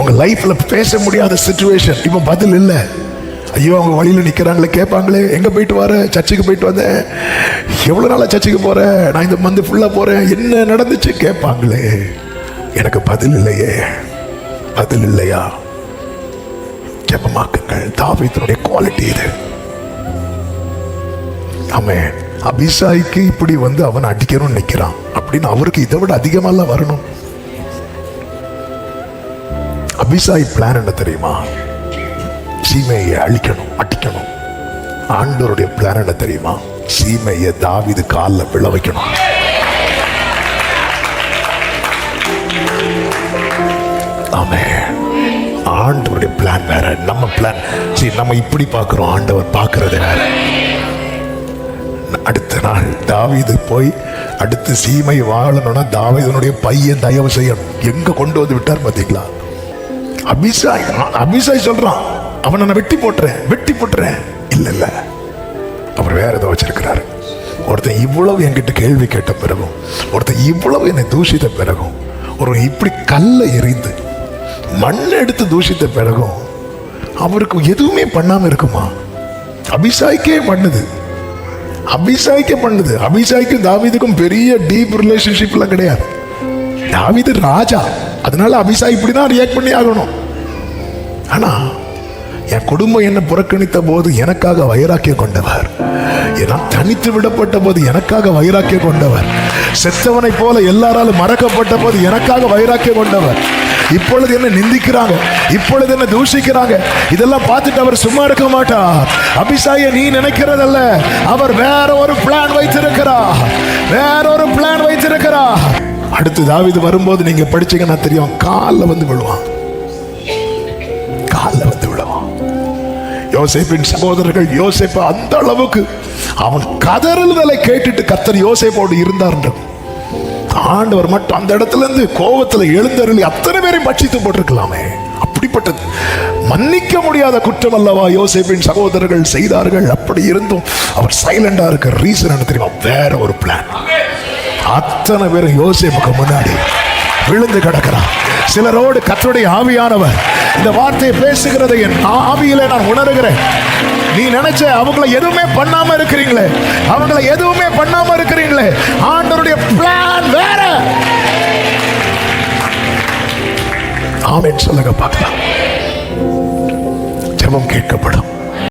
உங்க லைஃப்ல பேச முடியாத சிச்சுவேஷன், இப்ப பதில் இல்லை. ஐயோ அவங்க வழியில நிக்கிறாங்களே, கேட்பாங்களே, எங்க போயிட்டு வர? சர்ச்சுக்கு போயிட்டு வந்தேன். எவ்வளவு நாளா சர்ச்சுக்கு போறேன்? நான் இந்த மந்த் ஃபுல்லா போறேன். என்ன நடந்துச்சு கேட்பாங்களே. எனக்கு பதில் இல்லையே. பதில் இல்லையா? ஜெபமாக்குங்கள். தாவீதுடைய குவாலிட்டி இது. ஆமென். அபிஷாய்க்கு இப்படி வந்து அவன் அடிக்கணும்னு நிக்கிறான் அப்படின்னு அவருக்கு இதை விட அதிகமெல்லாம் வரணும். அபிஷாய் பிளான் என்ன தெரியுமா? சீமையை அழிக்கணும், அடிக்கணும். ஆண்டவருடைய பிளான் என்ன தெரியுமா? சீமையை தாவீது காலில் விழ வைக்கணும். ஆமென். ஆண்டவருடைய பிளான் வேற, நம்ம பிளான். சரி, நம்ம இப்படி பார்க்கிறோம், ஆண்டவர் பார்க்கிறது வேற. அடுத்த நாள் தாவீது போய் அடுத்து சீமை வாழணும்னா தாவீதுனுடைய பையன் தயவு செய்யணும். எங்க கொண்டு வந்து விட்டார் பாத்தீங்களா? அபிஷாய் சொல்றான், அவனை நான் வெட்டி போட்டுறேன். இல்ல இல்ல, அவர் வேற ஏதோ வச்சிருக்கிறாரு. ஒருத்தன் இவ்வளவு என்கிட்ட கேள்வி கேட்ட பிறகும், ஒருத்தன் இவ்வளவு என்னை தூஷித்த பிறகும், ஒரு இப்படி கல்லை எறிந்து மண்ணை எடுத்து தூஷித்த பிறகும் அவருக்கு எதுவுமே பண்ணாம இருக்குமா? அபிஷாய்க்கே பண்ணுது. அபிஷாய்க்கும் தாவீதுக்கும் பெரிய டீப் ரிலேஷன்ஷிப் எல்லாம் கிடையாது. தாவீது ராஜா, அதனால அபிஷாய் இப்படிதான் ரியாக்ட் பண்ணி ஆகணும். ஆனா என் குடும்பம் என்ன புறக்கணித்த போது எனக்காக வைராக்கியம் கொண்டவர், நான் தனித்து விடப்பட்ட போது எனக்காக வைராக்கியம் கொண்டவர், செத்தவனை போல எல்லாராலும் மறக்கப்பட்ட போது எனக்காக வைராக்கியம் கொண்டவர், இப்பொழுது என்ன நிந்திக்கிறாங்க, இப்பொழுது என்ன தூஷிக்கிறாங்க, இதெல்லாம் பார்த்துட்டு அவர் சும்மா இருக்க மாட்டார். அபிஷாயை நீ நினைக்கிறதல்ல, அவர் வேற ஒரு பிளான் வைத்திருக்கிறார். அடுத்து தாவீது வரும்போது நீங்க படிச்சீங்கன்னா தெரியும், காலில் வந்து விழுவான். யோசேப்பின் சகோதரர்கள் யோசேப்பு அந்த அளவுக்கு அவன் கதறுதலை கேட்டுட்டு கர்த்தர் யோசேப்போடு இருந்தார். ஆண்டவர் மட்டும் அந்த இடத்துல இருந்து கோபத்துல எழுந்தருளி அத்தனை பேரையும் பட்சித்து போட்டிருக்கலாமே. அப்படிப்பட்டது மன்னிக்க முடியாத குற்றம் அல்லவா யோசேப்பின் சகோதரர்கள் செய்தார்கள். அப்படி இருந்தும் அவர் சைலண்டா இருக்க ரீசன் என்ன தெரியுமா? வேற ஒரு பிளான். அத்தனை பேரும் யோசேப்புக்கு முன்னாடி விழுந்து கிடக்கிறான். சிலரோடு கர்த்தருடைய ஆவியானவர் இந்த வார்த்தையை பேசுகிறதை என் ஆவியிலே நான் உணர்கிறேன். நீ நினைச்ச அவங்களை எதுவுமே பண்ணாம இருக்கிறீங்களே, ஆண்டவருடைய பிளான் வேற. ஆமென் சொல்லுங்க பார்க்கலாம். ஜெபம் கேட்கப்படும்.